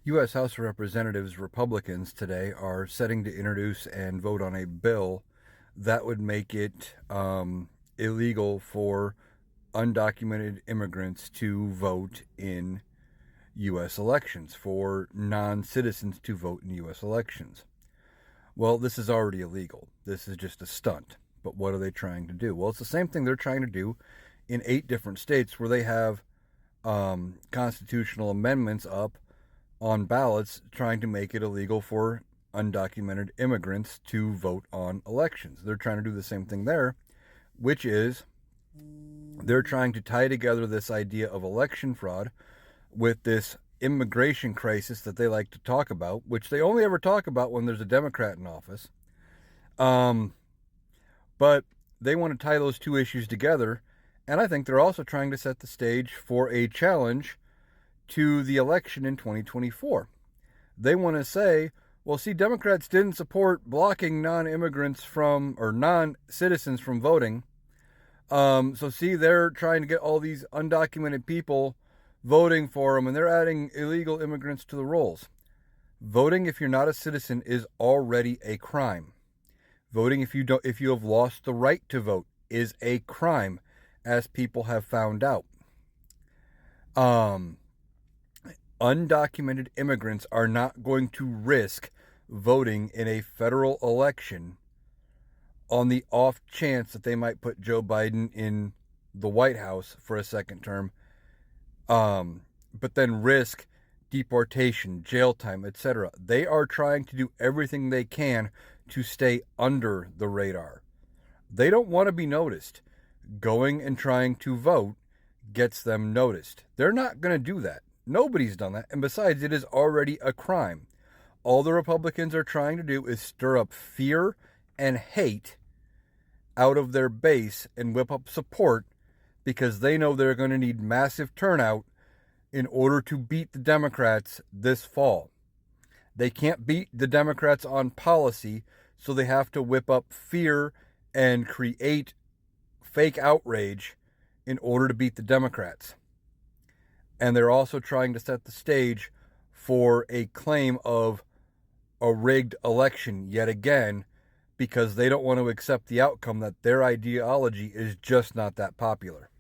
U.S. House of Representatives Republicans today are setting to introduce and vote on a bill that would make it illegal for undocumented immigrants to vote in U.S. elections, for non-citizens to vote in U.S. elections. Well, this is already illegal. This is just a stunt. But what are they trying to do? Well, it's the same thing they're trying to do in 8 different states where they have constitutional amendments up on ballots trying to make it illegal for undocumented immigrants to vote on elections. They're trying to do the same thing there, which is they're trying to tie together this idea of election fraud with this immigration crisis that they like to talk about, which they only ever talk about when there's a Democrat in office. But they want to tie those two issues together, and I think they're also trying to set the stage for a challenge to the election in 2024. They want to say, well, see, Democrats didn't support blocking non-immigrants from, or non-citizens from voting. So see, they're trying to get all these undocumented people voting for them, and they're adding illegal immigrants to the rolls. Voting, if you're not a citizen, is already a crime. Voting, if you have lost the right to vote, is a crime, as people have found out. Undocumented immigrants are not going to risk voting in a federal election on the off chance that they might put Joe Biden in the White House for a second term, but then risk deportation, jail time, etc. They are trying to do everything they can to stay under the radar. They don't want to be noticed. Going and trying to vote gets them noticed. They're not going to do that. Nobody's done that. And besides, it is already a crime. All the Republicans are trying to do is stir up fear and hate out of their base and whip up support, because they know they're going to need massive turnout in order to beat the Democrats this fall. They can't beat the Democrats on policy, so they have to whip up fear and create fake outrage in order to beat the Democrats. And they're also trying to set the stage for a claim of a rigged election yet again, because they don't want to accept the outcome that their ideology is just not that popular.